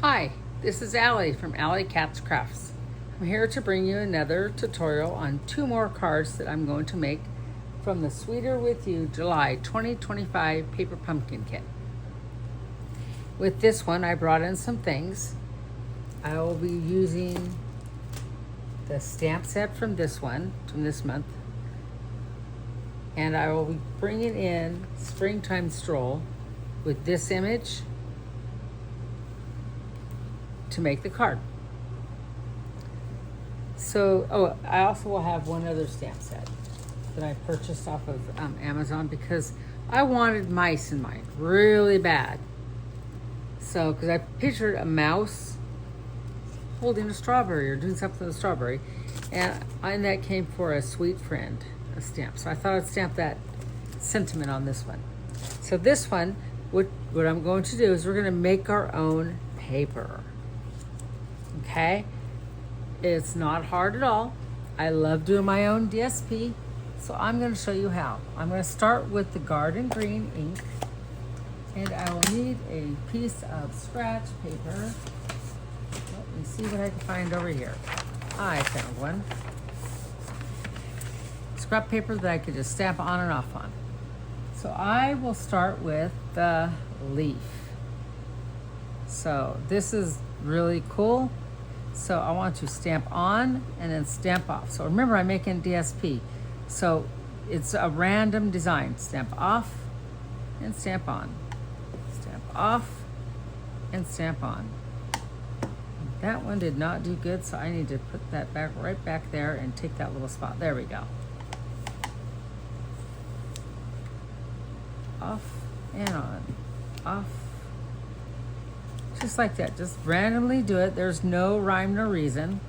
Hi, this is Allie from Allie Cats Crafts. I'm here to bring you another tutorial on 2 more cards that I'm going to make from the Sweeter With You July 2025 Paper Pumpkin Kit. With this one, I brought in some things. I will be using the stamp set from this month. And I will be bringing in Springtime Stroll with this image to make the card. So, I also will have one other stamp set that I purchased off of Amazon because I wanted mice in mine really bad. So, because I pictured a mouse holding a strawberry or doing something with a strawberry, and that came for a sweet friend, a stamp. So I thought I'd stamp that sentiment on this one. So this one, what I'm going to do is we're going to make our own paper. Okay, it's not hard at all. I love doing my own DSP, so I'm going to show you how. I'm going to start with the garden green ink, and I will need a piece of scratch paper. Let me see what I can find over here. I found one. Scrap paper that I could just stamp on and off on. So I will start with the leaf. So this is really cool. So I want to stamp on and then stamp off. So remember, I'm making DSP. So it's a random design. Stamp off and stamp on. Stamp off and stamp on. That one did not do good, so I need to put that right back there and take that little spot. There we go. Off and on. Off. Just like that, just randomly do it. There's no rhyme nor reason.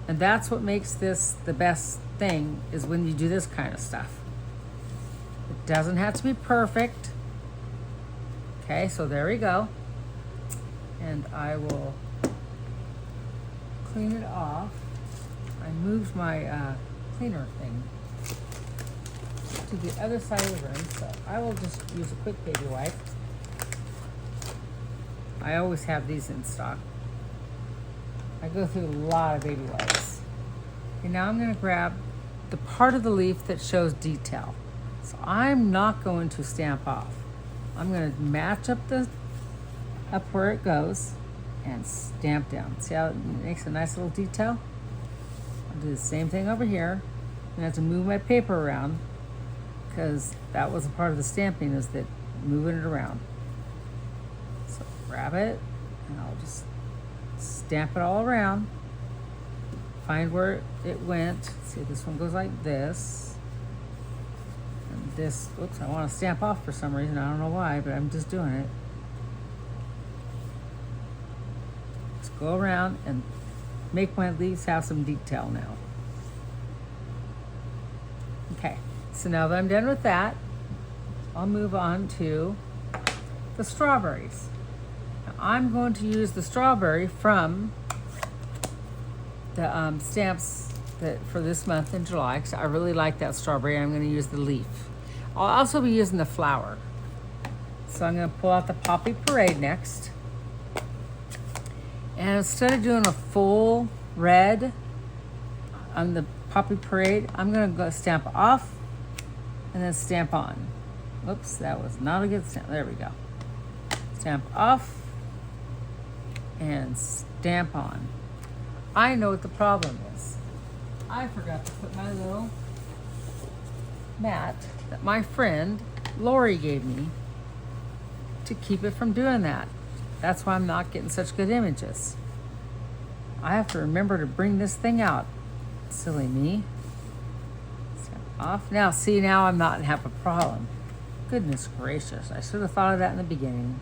And that's what makes this the best thing, is when you do this kind of stuff. It doesn't have to be perfect. Okay, so there we go. And I will clean it off. I moved my cleaner thing to the other side of the room, so I will just use a quick baby wipe. I always have these in stock. I go through a lot of baby wipes. And now I'm going to grab the part of the leaf that shows detail. So I'm not going to stamp off. I'm going to match up where it goes and stamp down. See how it makes a nice little detail? I'll do the same thing over here. I'm going to have to move my paper around because that was a part of the stamping, is that moving it around. So grab it and I'll just stamp it all around. Find where it went. See, this one goes like this. And this, oops, I want to stamp off for some reason. I don't know why, but I'm just doing it. Just go around and make my leaves have some detail now. Okay, so now that I'm done with that, I'll move on to the strawberries. Now, I'm going to use the strawberry from the stamps for this month in July, because I really like that strawberry. I'm going to use the leaf. I'll also be using the flower. So I'm going to pull out the Poppy Parade next. And instead of doing a full red on the Poppy Parade, I'm going to go stamp off and then stamp on. Oops, that was not a good stamp. There we go. Stamp off and stamp on. I know what the problem is. I forgot to put my little mat that my friend Lori gave me to keep it from doing that. That's why I'm not getting such good images. I have to remember to bring this thing out. Silly me. Stamp off. Now, see, now I'm not have a problem. Goodness gracious, I should have thought of that in the beginning.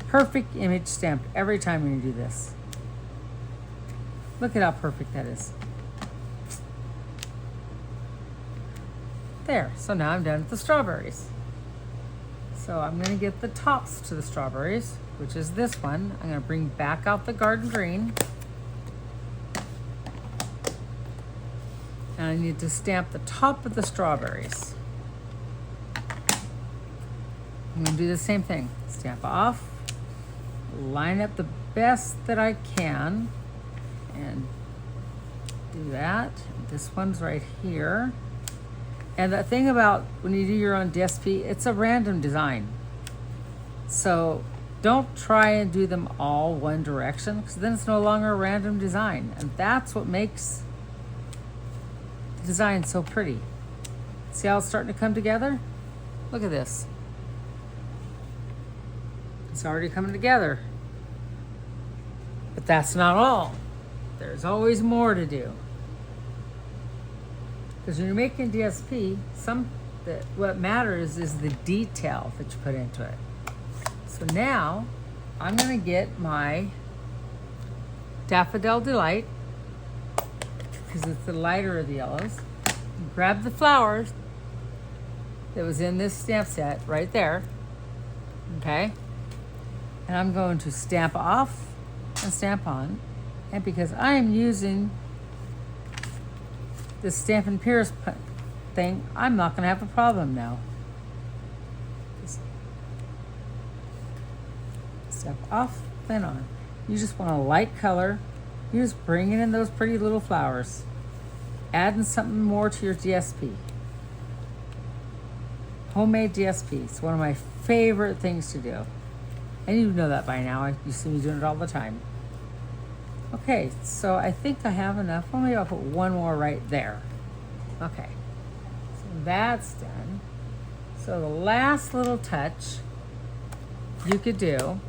Perfect image stamped every time when you do this. Look at how perfect that is. There, so now I'm done with the strawberries. So I'm going to get the tops to the strawberries, which is this one. I'm going to bring back out the garden green. And I need to stamp the top of the strawberries. I'm going to do the same thing. Stamp off line up the best that I can and do that. This one's right here. And the thing about when you do your own DSP, it's a random design. So don't try and do them all one direction, because then it's no longer a random design. And that's what makes the design so pretty. See how it's starting to come together? Look at this. It's already coming together. But that's not all. There's always more to do. Because when you're making DSP, what matters is the detail that you put into it. So now I'm going to get my Daffodil Delight, because it's the lighter of the yellows. Grab the flowers that was in this stamp set right there. Okay? And I'm going to stamp off and stamp on. And because I'm using this Stampin' Pierce thing, I'm not going to have a problem now. Just step off and on. You just want a light color. You just bring in those pretty little flowers. Adding something more to your DSP. Homemade DSP. It's one of my favorite things to do. And you know that by now. You see me doing it all the time. Okay, so I think I have enough. Well, maybe I'll put one more right there. Okay, so that's done. So the last little touch you could do,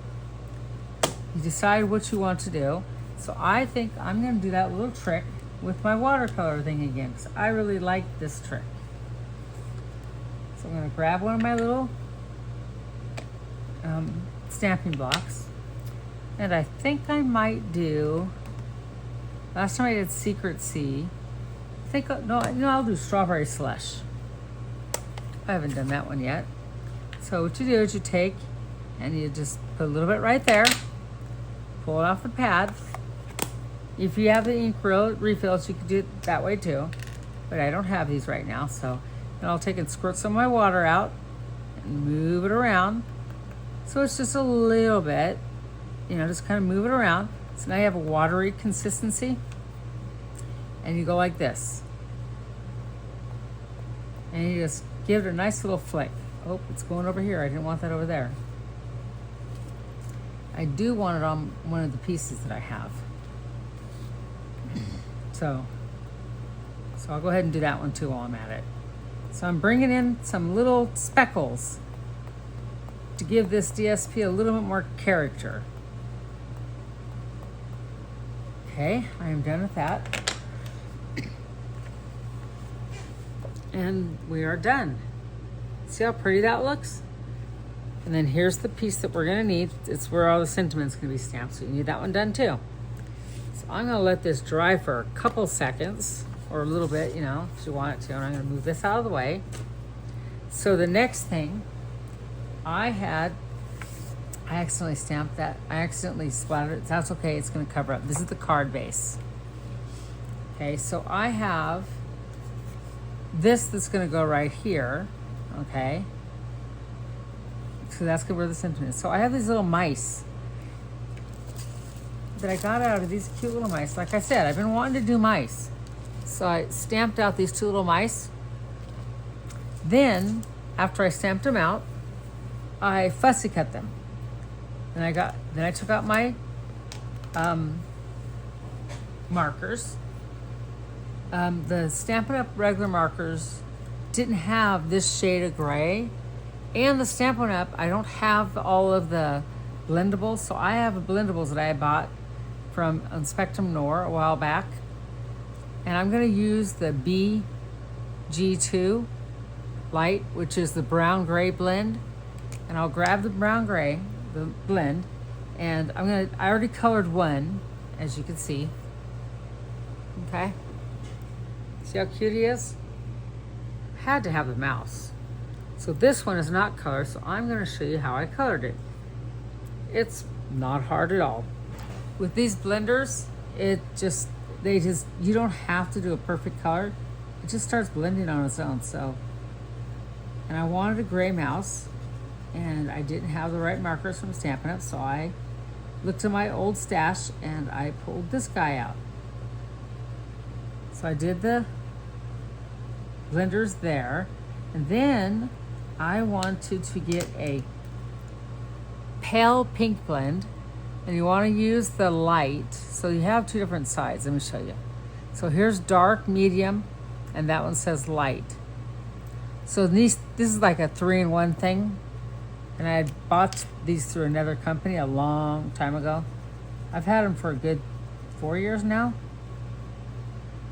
you decide what you want to do. So I think I'm going to do that little trick with my watercolor thing again, because I really like this trick. So I'm going to grab one of my little stamping blocks. And I think I might do, last time I did Secret Sea, I'll do Strawberry Slush. I haven't done that one yet. So what you do is you take and you just put a little bit right there, pull it off the pad. If you have the ink refills, you can do it that way too. But I don't have these right now, so then I'll take and squirt some of my water out and move it around. So it's just a little bit. Just kind of move it around. So now you have a watery consistency. And you go like this. And you just give it a nice little flick. Oh, it's going over here. I didn't want that over there. I do want it on one of the pieces that I have. So I'll go ahead and do that one too while I'm at it. So I'm bringing in some little speckles to give this DSP a little bit more character. Okay, I am done with that. And we are done. See how pretty that looks? And then here's the piece that we're gonna need. It's where all the sentiment's gonna be stamped, so you need that one done too. So I'm gonna let this dry for a couple seconds, or a little bit, if you want it to, and I'm gonna move this out of the way. So the next thing, I accidentally stamped that. I accidentally splattered it. That's okay, it's gonna cover up. This is the card base. Okay, so I have this that's gonna go right here, okay? So that's where the sentiment is. So I have these little mice that I got out of these cute little mice. Like I said, I've been wanting to do mice. So I stamped out these two little mice. Then, after I stamped them out, I fussy cut them. Then I took out my markers. The Stampin' Up! Regular markers didn't have this shade of gray. And the Stampin' Up! I don't have all of the blendables. So I have blendables that I bought from Spectrum Noir a while back. And I'm going to use the BG2 light, which is the brown gray blend. And I'll grab the brown gray, the blend, and I already colored one, as you can see. Okay. See how cute he is? Had to have the mouse. So this one is not colored, so I'm going to show you how I colored it. It's not hard at all. With these blenders, you don't have to do a perfect color. It just starts blending on its own. So, and I wanted a gray mouse, and I didn't have the right markers from Stampin' Up, so I looked at my old stash and I pulled this guy out. So I did the blenders there, and then I wanted to get a pale pink blend, and you want to use the light. So you have two different sides. Let me show you. So here's dark, medium, and that one says light. So this is like a 3-in-1 thing, and I had bought these through another company a long time ago. I've had them for a good 4 years now.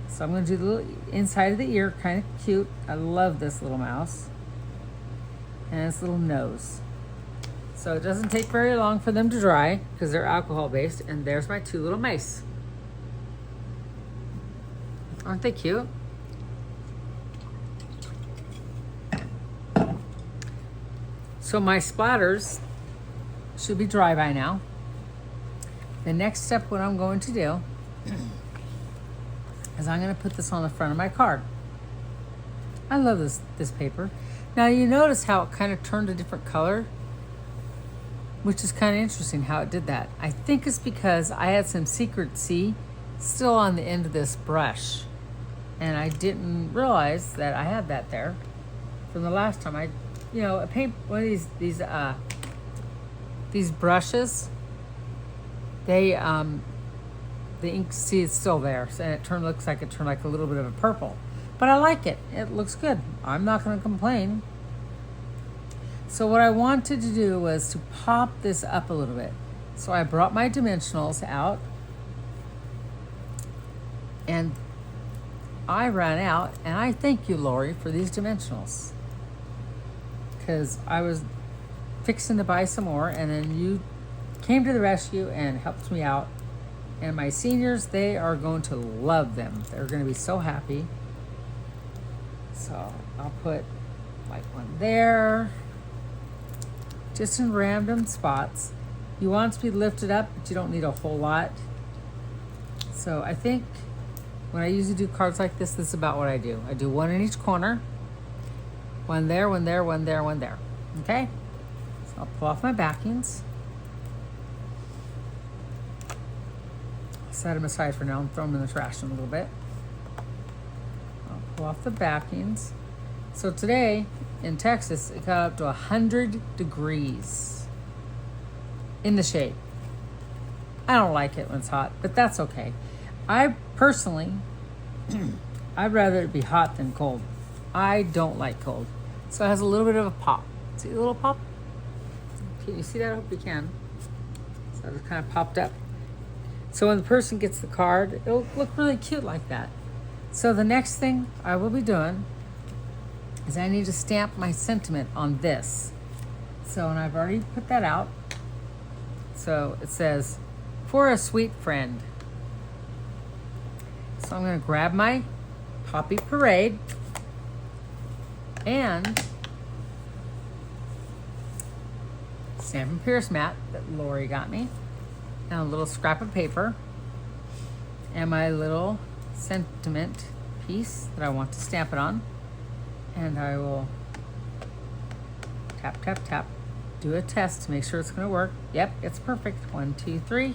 So I'm going to do the little inside of the ear, kind of cute. I love this little mouse. And its little nose. So it doesn't take very long for them to dry because they're alcohol based. And there's my two little mice. Aren't they cute? So my splatters should be dry by now. The next step, what I'm going to do is I'm going to put this on the front of my card. I love this paper. Now you notice how it kind of turned a different color, which is kind of interesting how it did that. I think it's because I had some Secret C still on the end of this brush, and I didn't realize that I had that there from the last time. I paint one of these brushes. The ink see is still there, and it looks like it turned like a little bit of a purple. But I like it. It looks good. I'm not going to complain. So what I wanted to do was to pop this up a little bit. So I brought my dimensionals out, and I ran out, and I thank you, Lori, for these dimensionals, because I was fixing to buy some more, and then you came to the rescue and helped me out. And my seniors, they are going to love them. They're going to be so happy. So I'll put like one there, just in random spots. You want it to be lifted up, but you don't need a whole lot. So I think when I usually do cards like this is about what I do. I do one in each corner. One there, one there, one there, one there. Okay? So I'll pull off my backings. Set them aside for now and throw them in the trash in a little bit. I'll pull off the backings. So today in Texas, it got up to 100 degrees in the shade. I don't like it when it's hot, but that's okay. I personally, I'd rather it be hot than cold. I don't like cold. So it has a little bit of a pop. See the little pop? Can you see that? I hope you can. So it kind of popped up. So when the person gets the card, it'll look really cute like that. So the next thing I will be doing is I need to stamp my sentiment on this. So, and I've already put that out. So it says, for a sweet friend. So I'm going to grab my Poppy Parade and Stamp & Pierce mat that Lori got me. And a little scrap of paper and my little sentiment piece that I want to stamp it on. And I will tap, tap, tap, do a test to make sure it's going to work. Yep, it's perfect. 1, 2, 3.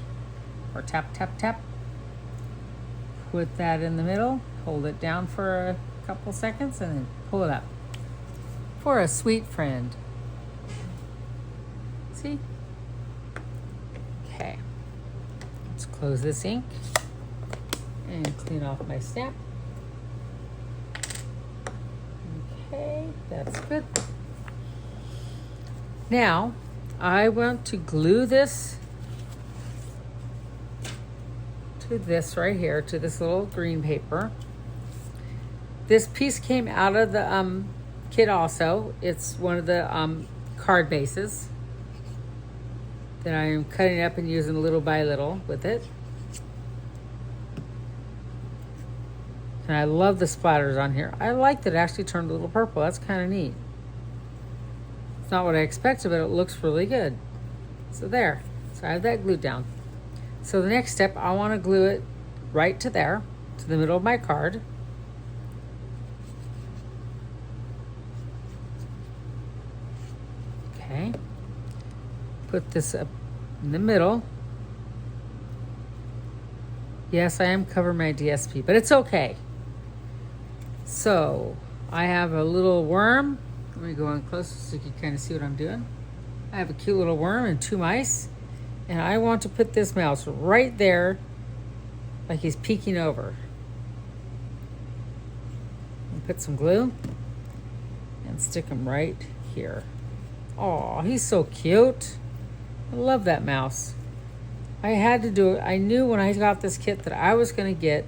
Or tap, tap, tap. Put that in the middle, hold it down for a couple seconds, and then pull it up. For a sweet friend. See? Okay. Let's close this ink and clean off my stamp. Okay, that's good. Now, I want to glue this to this right here, to this little green paper. This piece came out of the kit also. It's one of the card bases that I am cutting up and using little by little with it. And I love the splatters on here. I like that it actually turned a little purple. That's kind of neat. It's not what I expected, but it looks really good. So there. So I have that glued down. So the next step, I want to glue it right to there, to the middle of my card. Okay. Put this up in the middle. Yes, I am covering my DSP, but it's okay. So I have a little worm. Let me go on closer so you can kind of see what I'm doing. I have a cute little worm and 2 mice, and I want to put this mouse right there, like he's peeking over. And put some glue and stick him right here. Oh, he's so cute. I love that mouse. I had to do it. I knew when I got this kit that I was going to get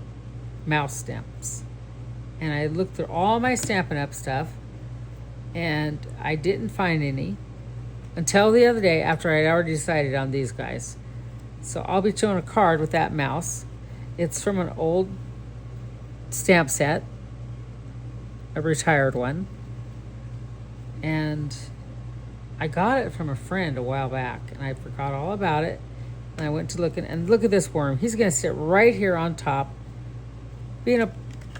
mouse stamps. And I looked through all my Stampin' Up! Stuff, and I didn't find any until the other day after I'd already decided on these guys. So I'll be showing a card with that mouse. It's from an old stamp set, a retired one. And I got it from a friend a while back, and I forgot all about it. And I went to look, and look at this worm. He's going to sit right here on top,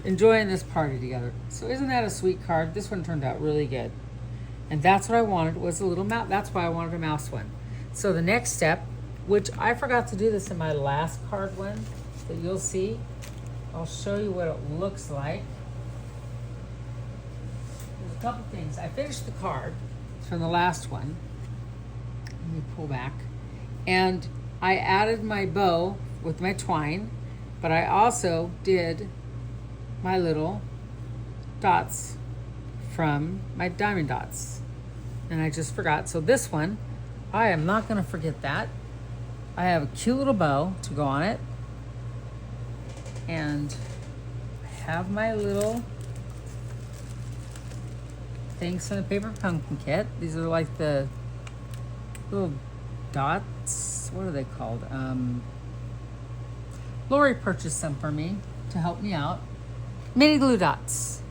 enjoying this party together. So isn't that a sweet card? This one turned out really good. And that's what I wanted, was a little mouse. That's why I wanted a mouse one. So the next step, which I forgot to do this in my last card one that you'll see. I'll show you what it looks like. There's a couple things. I finished the card from the last one. Let me pull back. And I added my bow with my twine, but I also did my little dots from my diamond dots. And I just forgot. So this one, I am not going to forget that. I have a cute little bow to go on it. And I have my little things from the Paper Pumpkin Kit. These are like the little dots. What are they called? Lori purchased some for me to help me out. Mini glue dots.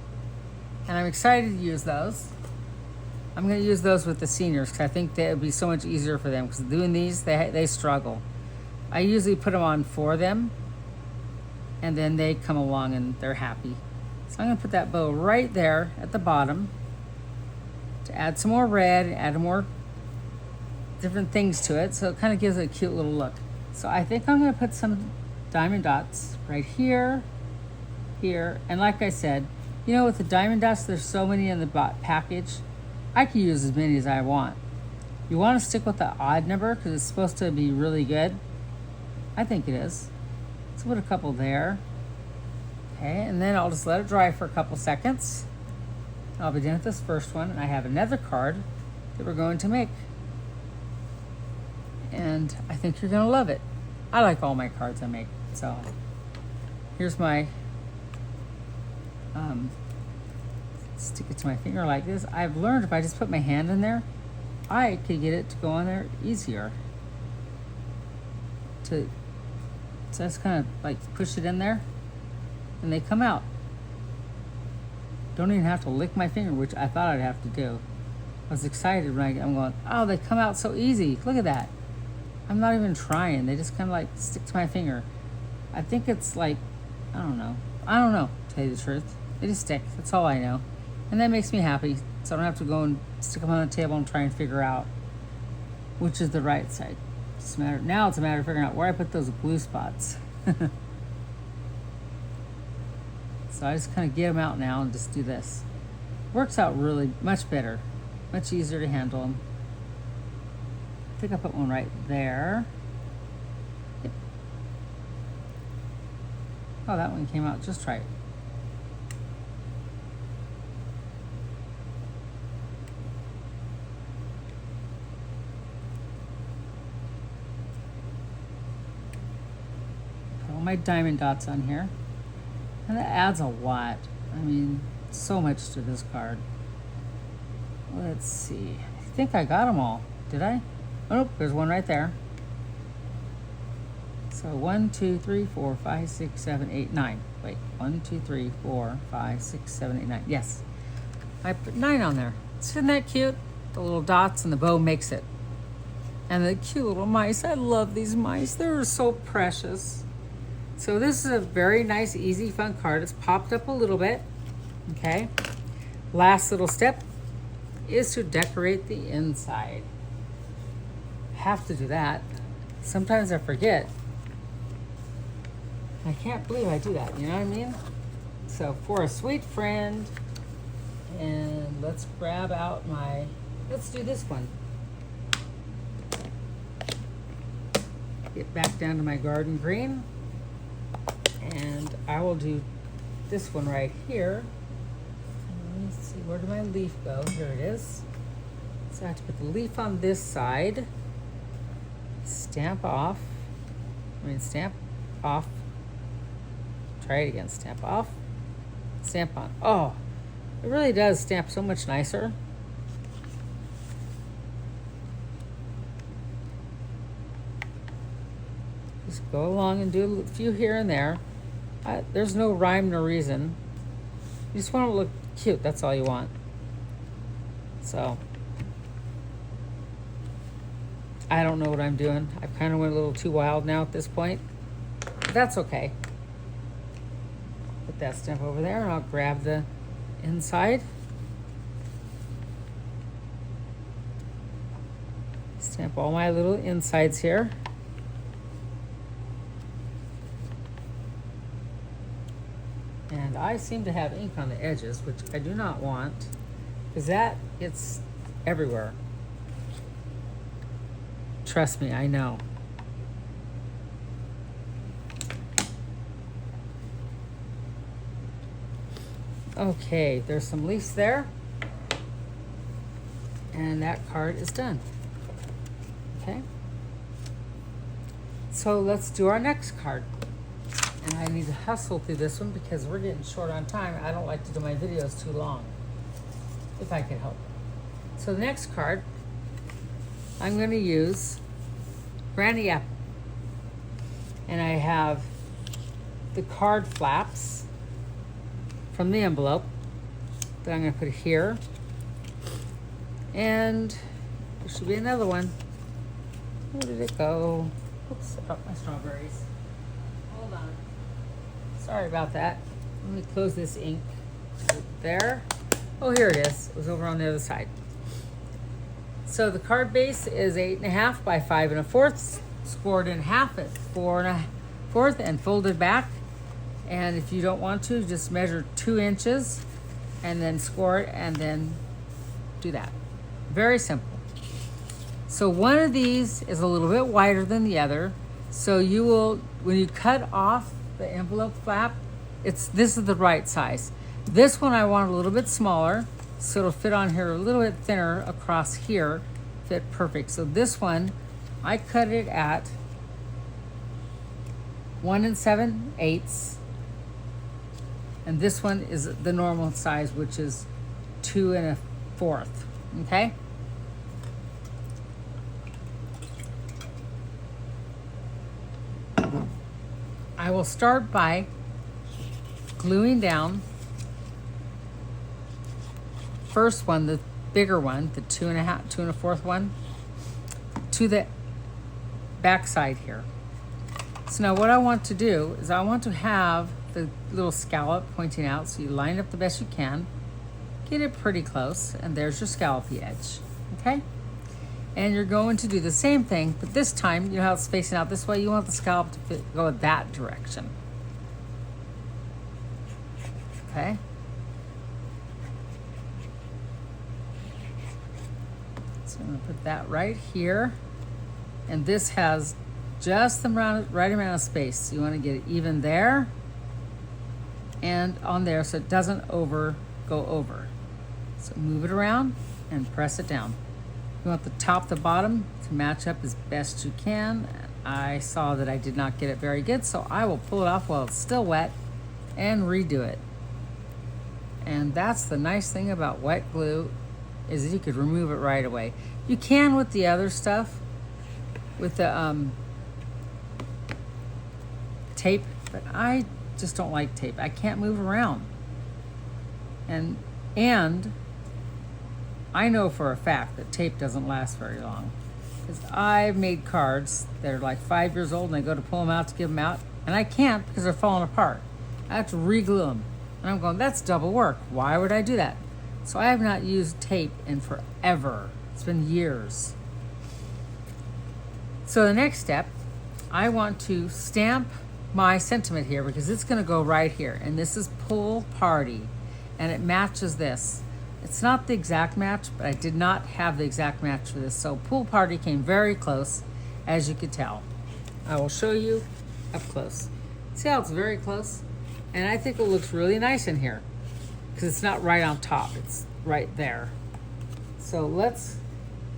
And I'm excited to use those. I'm going to use those with the seniors because I think that it would be so much easier for them, because doing these, they struggle. I usually put them on for them, and then they come along and they're happy. So I'm going to put that bow right there at the bottom to add some more red, add more different things to it, so it kind of gives it a cute little look. So I think I'm going to put some diamond dots right here, here, and like I said, you know, with the diamond dots, there's so many in the package. I can use as many as I want. You want to stick with the odd number because it's supposed to be really good. I think it is. Let's put a couple there. Okay, and then I'll just let it dry for a couple seconds. I'll be done with this first one, and I have another card that we're going to make. And I think you're going to love it. I like all my cards I make. So here's my stick it to my finger like this. I've learned if I just put my hand in there, I could get it to go on there easier. So I just kind of like push it in there and they come out. Don't even have to lick my finger, which I thought I'd have to do. I was excited when I'm going, oh, they come out so easy. Look at that. I'm not even trying. They just kind of like stick to my finger. I think it's like, I don't know, to tell you the truth. They just stick. That's all I know. And that makes me happy. So I don't have to go and stick them on the table and try and figure out which is the right side. Now it's a matter of figuring out where I put those blue spots. So I just kind of get them out now and just do this. Works out really much better. Much easier to handle them. I think I put one right there. Yep. Oh, that one came out just right. Put all my diamond dots on here. And that adds a lot. I mean, so much to this card. Let's see. I think I got them all. Did I? Oh, nope, there's one right there. So 1, 2, 3, 4, 5, 6, 7, 8, 9. Wait, 1, 2, 3, 4, 5, 6, 7, 8, 9. Yes. I put 9 on there. Isn't that cute? The little dots and the bow makes it. And the cute little mice. I love these mice. They're so precious. So this is a very nice, easy, fun card. It's popped up a little bit. Okay. Last little step is to decorate the inside. Have to do that. Sometimes I forget. I can't believe I do that, you know what I mean? So for a sweet friend, and let's grab out let's do this one. Get back down to my garden green, and I will do this one right here. Let me see, where did my leaf go? Here it is. So I have to put the leaf on this side, stamp off, try it again, stamp off, stamp on. Oh, it really does stamp so much nicer. Just go along and do a few here and there. There's no rhyme nor reason. You just want to look cute, that's all you want. So, I don't know what I'm doing. I kind of went a little too wild now at this point. But that's okay. Put that stamp over there, and I'll grab the inside. Stamp all my little insides here. And I seem to have ink on the edges, which I do not want, because that gets everywhere. Trust me, I know. Okay, there's some leaves there. And that card is done. Okay. So let's do our next card. And I need to hustle through this one because we're getting short on time. I don't like to do my videos too long, if I can help it. So the next card, I'm going to use Granny Apple. And I have the card flaps from the envelope that I'm going to put here. And there should be another one. Where did it go? Oops, I dropped my strawberries. Hold on. Sorry about that. Let me close this ink. There. Oh, here it is. It was over on the other side. So the card base is 8.5 by 5 1/4, scored in half at 4 1/4 and folded back. And if you don't want to, just measure 2 inches and then score it and then do that. Very simple. So one of these is a little bit wider than the other. So you will, when you cut off the envelope flap, this is the right size. This one I want a little bit smaller, so it'll fit on here a little bit thinner across here, fit perfect. So this one, I cut it at 1 7/8, and this one is the normal size, which is 2 1/4. Okay. I will start by gluing down first one, the bigger one, the 2 1/4 one, to the back side here. So now what I want to do is I want to have the little scallop pointing out, so you line it up the best you can, get it pretty close, and there's your scallopy edge, okay? And you're going to do the same thing, but this time, you know how it's facing out this way? You want the scallop to go that direction. Okay? So I'm going to put that right here. And this has just the right amount of space. So you want to get it even there and on there so it doesn't go over. So move it around and press it down. You want the top to bottom to match up as best you can. I saw that I did not get it very good, so I will pull it off while it's still wet and redo it. And that's the nice thing about wet glue, is that you could remove it right away. You can with the other stuff, with the tape, but I just don't like tape. I can't move around. And I know for a fact that tape doesn't last very long, because I've made cards that are like 5 years old and I go to pull them out to give them out, and I can't because they're falling apart. I have to re-glue them. And I'm going, that's double work. Why would I do that? So I have not used tape in forever. It's been years. So the next step, I want to stamp my sentiment here because it's going to go right here. And this is Pool Party, and it matches this. It's not the exact match, but I did not have the exact match for this. So Pool Party came very close, as you could tell. I will show you up close. See how it's very close? And I think it looks really nice in here because it's not right on top. It's right there. So let's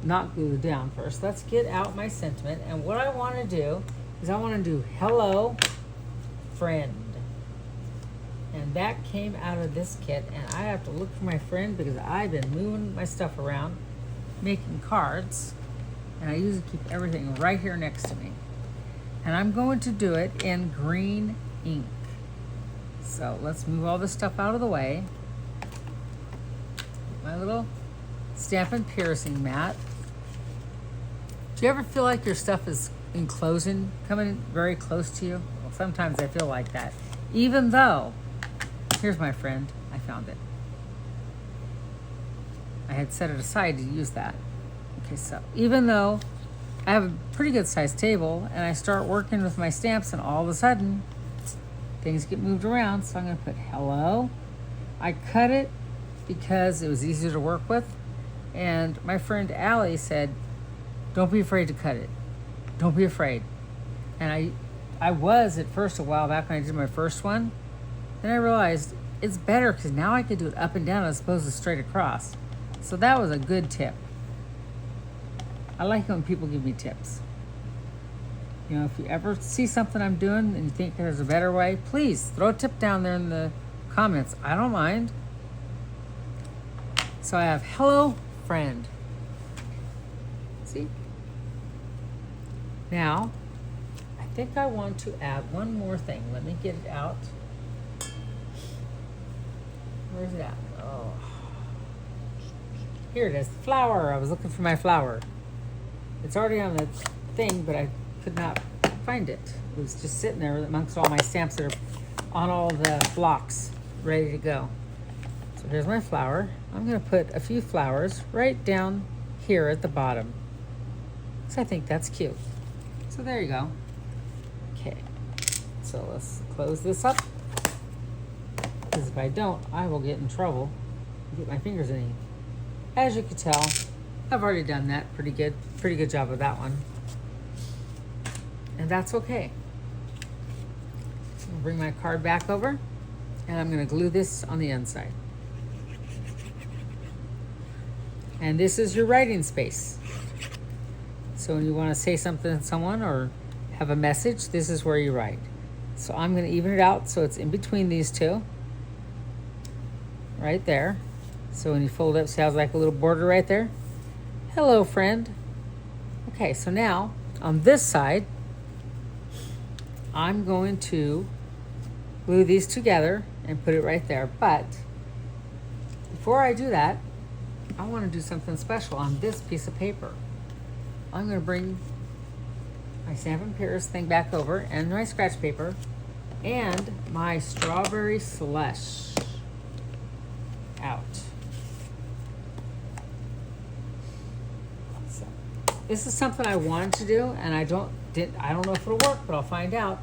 not glue it down first. Let's get out my sentiment. And what I want to do is I want to do hello, friend. And that came out of this kit. And I have to look for my friend because I've been moving my stuff around, making cards. And I usually keep everything right here next to me. And I'm going to do it in green ink. So let's move all this stuff out of the way. My little Stampin' Piercing mat. Do you ever feel like your stuff is enclosing, coming very close to you? Well, sometimes I feel like that. Even though, here's my friend, I found it. I had set it aside to use that. Okay, so even though I have a pretty good sized table and I start working with my stamps and all of a sudden things get moved around, so I'm going to put hello. I cut it because it was easier to work with, and my friend Allie said, don't be afraid to cut it. Don't be afraid. And I was at first a while back when I did my first one. Then I realized it's better because now I could do it up and down as opposed to straight across. So that was a good tip. I like when people give me tips. You know, if you ever see something I'm doing and you think there's a better way, please throw a tip down there in the comments. I don't mind. So I have hello, friend. See? Now, I think I want to add one more thing. Let me get it out. Where's it at? Oh. Here it is, flower. I was looking for my flower. It's already on the thing, but I could not find it. It was just sitting there amongst all my stamps that are on all the blocks, ready to go. So here's my flower. I'm going to put a few flowers right down here at the bottom. So I think that's cute. So there you go. Okay, so let's close this up. Because if I don't, I will get in trouble and get my fingers in ink. As you can tell, I've already done that pretty good job of that one. And that's okay. I'll bring my card back over and I'm going to glue this on the inside. And this is your writing space. So when you want to say something to someone or have a message, this is where you write. So I'm going to even it out so it's in between these two. Right there. So when you fold it, see how it's like a little border right there? Hello, friend. Okay, so now on this side, I'm going to glue these together and put it right there. But before I do that, I want to do something special on this piece of paper. I'm going to bring my Stampin' Pierce thing back over and my scratch paper and my strawberry slush out. So, this is something I wanted to do and I don't know if it'll work, but I'll find out.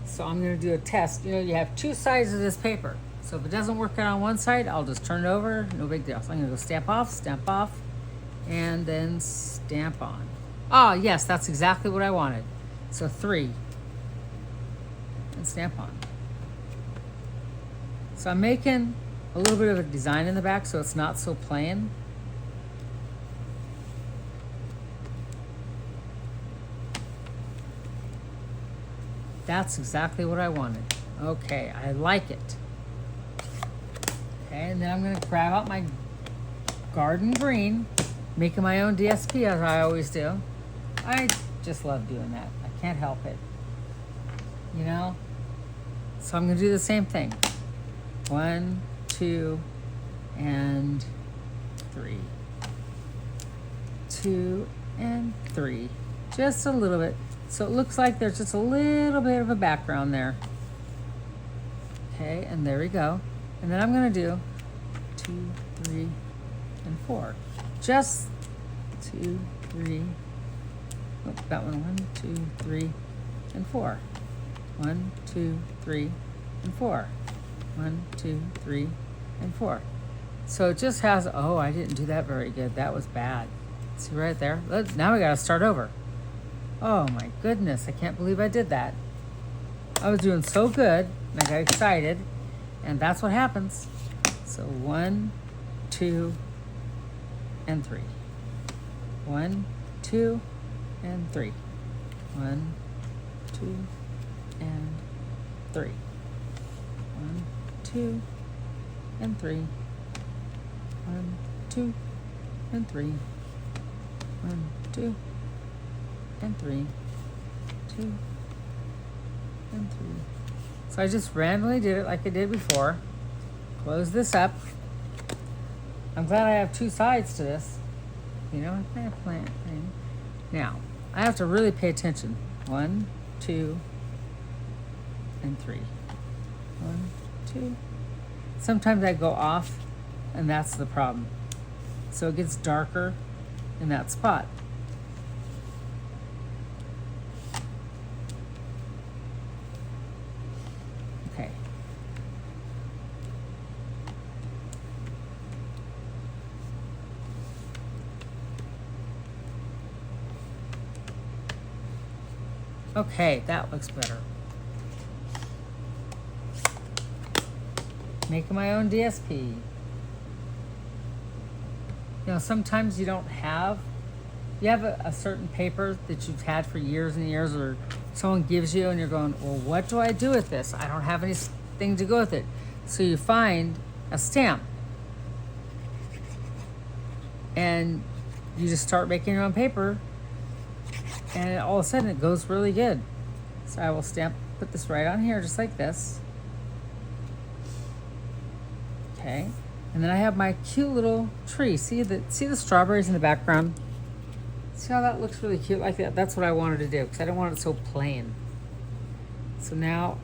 So I'm going to do a test. You know, you have two sides of this paper. So if it doesn't work out on one side, I'll just turn it over. No big deal. So I'm going to go stamp off, and then stamp on. Oh, yes, that's exactly what I wanted. So 3, and stamp on. So I'm making a little bit of a design in the back so it's not so plain. That's exactly what I wanted. Okay, I like it. Okay, and then I'm going to grab out my garden green, making my own DSP as I always do. I just love doing that. I can't help it. You know? So I'm going to do the same thing. 1, 2, and 3. 2 and 3. Just a little bit. So it looks like there's just a little bit of a background there. Okay, and there we go. And then I'm going to do 2, 3, and 4. Just 2, 3. Oh, that one. 1, 2, 3, and 4. 1, 2, 3, and 4. 1, 2, 3, and 4. So it just has, oh, I didn't do that very good. That was bad. See right there? Now we gotta start over. Oh my goodness, I can't believe I did that. I was doing so good, and I got excited, and that's what happens. So 1, 2, and 3. 1, 2, and 3. 1, 2, and 3. 1, 2, and 3. 1, 2, and 3. 1, 2, and 3. 2, and 3. So I just randomly did it like I did before. Close this up. I'm glad I have two sides to this. You know, I plant thing. Now, I have to really pay attention. 1, 2, and 3. 1, 2. Sometimes I go off, and that's the problem. So it gets darker in that spot. Okay. Okay, that looks better. Making my own DSP. You know, sometimes you don't have, you have a certain paper that you've had for years and years, or someone gives you and you're going, well, what do I do with this? I don't have anything to go with it. So you find a stamp and you just start making your own paper, and all of a sudden it goes really good. So I will put this right on here just like this. Okay. And then I have my cute little tree. See the strawberries in the background? See how that looks really cute like that? That's what I wanted to do because I don't want it so plain. So now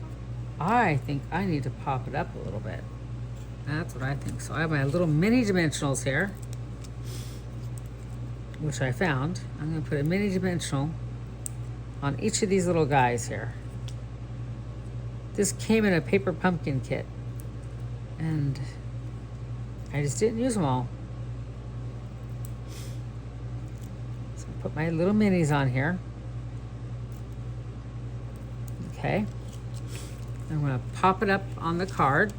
I think I need to pop it up a little bit. That's what I think. So I have my little mini dimensionals here, which I found. I'm going to put a mini dimensional on each of these little guys here. This came in a paper pumpkin kit, and I just didn't use them all. So put my little minis on here. Okay. I'm going to pop it up on the card.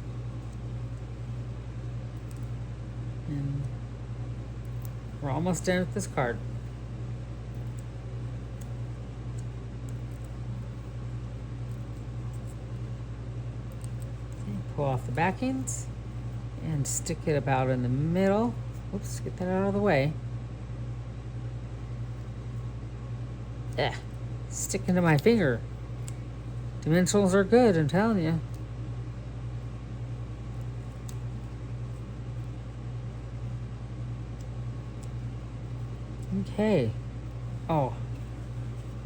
And we're almost done with this card. Okay, pull off the backings and stick it about in the middle. Oops, get that out of the way. Sticking to my finger. Dimensionals are good, I'm telling you. Okay. Oh.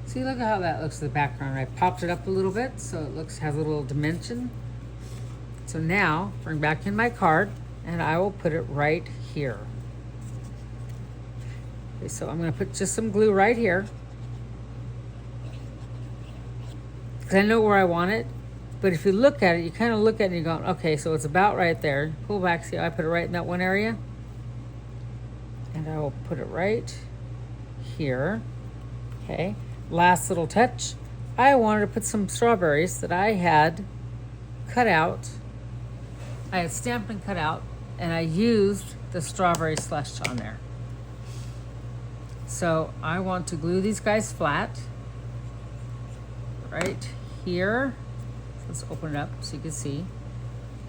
See, look at how that looks in the background. I popped it up a little bit so it has a little dimension. So now, bring back in my card, and I will put it right here. Okay, so I'm going to put just some glue right here, because I know where I want it. But if you look at it, you kind of look at it and you're going, okay, so it's about right there. Pull back, see how I put it right in that one area? And I will put it right here. Okay, last little touch. I wanted to put some strawberries that I had cut out. I had stamped and cut out, and I used the strawberry slush on there. So I want to glue these guys flat right here. Let's open it up so you can see.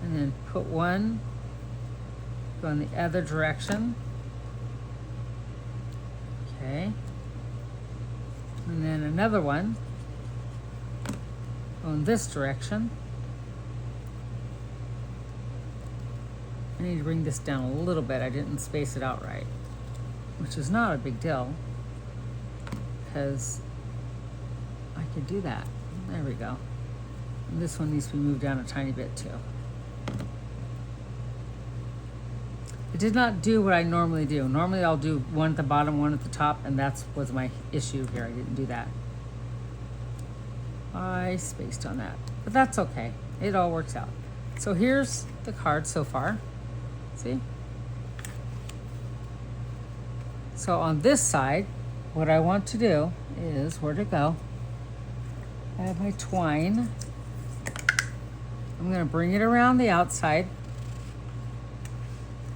And then put one, go in the other direction. Okay. And then another one go in this direction. I need to bring this down a little bit. I didn't space it out right, which is not a big deal because I could do that. There we go. And this one needs to be moved down a tiny bit too. It did not do what I normally do. Normally I'll do one at the bottom, one at the top, and that was my issue here. I didn't do that. I spaced on that, but that's okay. It all works out. So here's the card so far. See? So on this side, what I want to do is, where'd it go? I have my twine. I'm gonna bring it around the outside.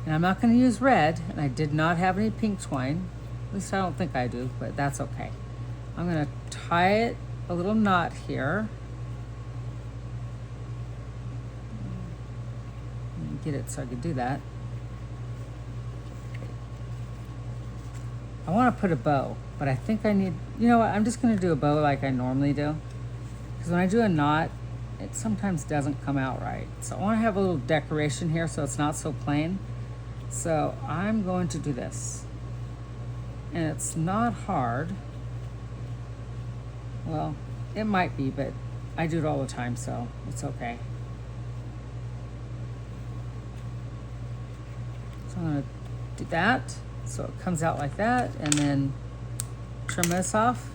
And I'm not gonna use red, and I did not have any pink twine. At least I don't think I do, but that's okay. I'm gonna tie it a little knot here. Let me get it so I can do that. I want to put a bow, but I think I need, you know what, I'm just going to do a bow like I normally do. Because when I do a knot, it sometimes doesn't come out right. So I want to have a little decoration here so it's not so plain. So I'm going to do this. And it's not hard. Well, it might be, but I do it all the time, so it's okay. So I'm going to do that. So it comes out like that, and then trim this off.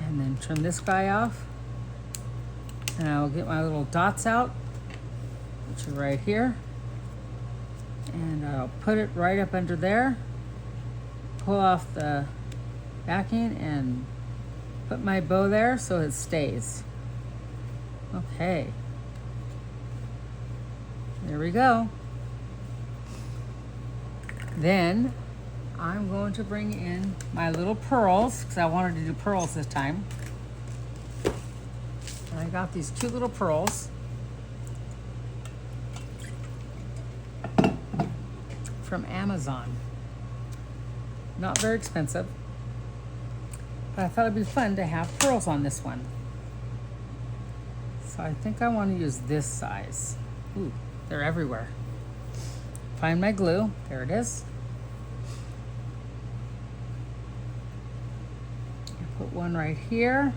And then trim this guy off. And I'll get my little dots out, which are right here. And I'll put it right up under there. Pull off the backing and put my bow there so it stays. Okay. There we go. Then I'm going to bring in my little pearls because I wanted to do pearls this time. And I got these cute little pearls from Amazon. Not very expensive, but I thought it'd be fun to have pearls on this one. So I think I want to use this size. Ooh, they're everywhere. Find my glue. There it is. I put one right here,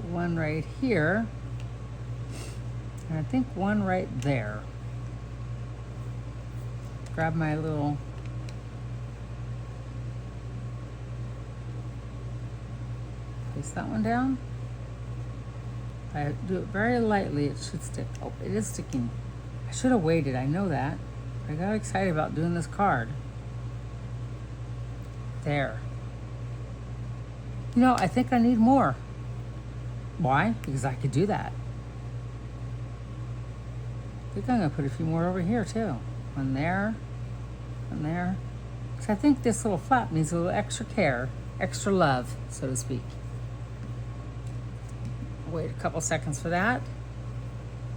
one right here, and I think one right there. Grab my little place that one down. I do it very lightly, it should stick. Oh, it is sticking. I should have waited, I know that. I got excited about doing this card. There. You know, I think I need more. Why? Because I could do that. I think I'm gonna put a few more over here too. One there, one there. Because I think this little flap needs a little extra care, extra love, so to speak. Wait a couple seconds for that.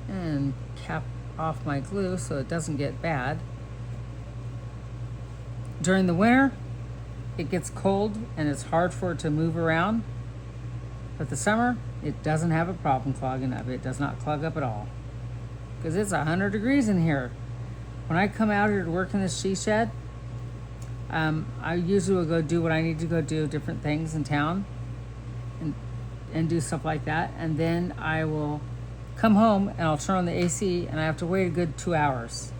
And cap off my glue so it doesn't get bad. During the winter, it gets cold and it's hard for it to move around. But the summer, it doesn't have a problem clogging up. It does not clog up at all. Because it's 100 degrees in here. When I come out here to work in this she shed, I usually will go do what I need to go do, different things in town and do stuff like that. And then I will come home and I'll turn on the AC and I have to wait a good 2 hours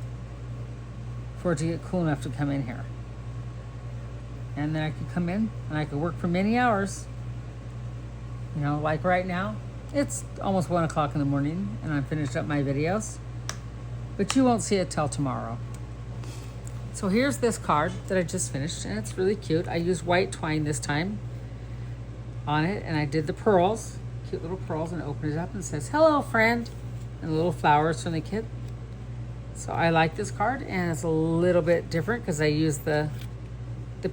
for it to get cool enough to come in here. And then I could come in and I could work for many hours. You know, like right now, it's almost 1 o'clock in the morning and I'm finished up my videos, but you won't see it till tomorrow. So here's this card that I just finished and it's really cute. I used white twine this time on it and I did the pearls. Cute little pearls, and open it up and it says hello friend and little flowers from the kit. So I like this card and it's a little bit different because I used the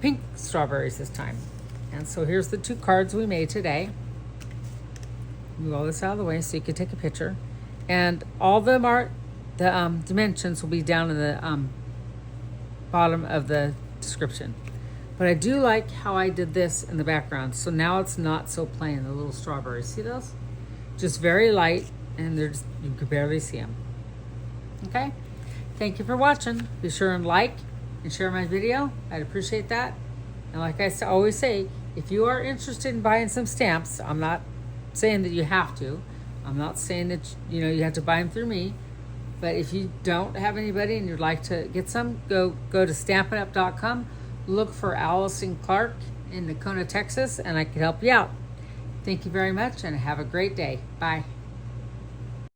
pink strawberries this time. And so here's the 2 cards we made today. Move all this out of the way so you can take a picture, and all the dimensions will be down in the bottom of the description. But I do like how I did this in the background. So now it's not so plain, the little strawberries. See those? Just very light, and they're just, you could barely see them. Okay? Thank you for watching. Be sure and like and share my video. I'd appreciate that. And like I always say, if you are interested in buying some stamps, I'm not saying that you have to. I'm not saying that you have to buy them through me. But if you don't have anybody and you'd like to get some, go to StampinUp.com. Look for Allison Clark in Nakona, Texas, and I could help you out. Thank you very much and have a great day. Bye.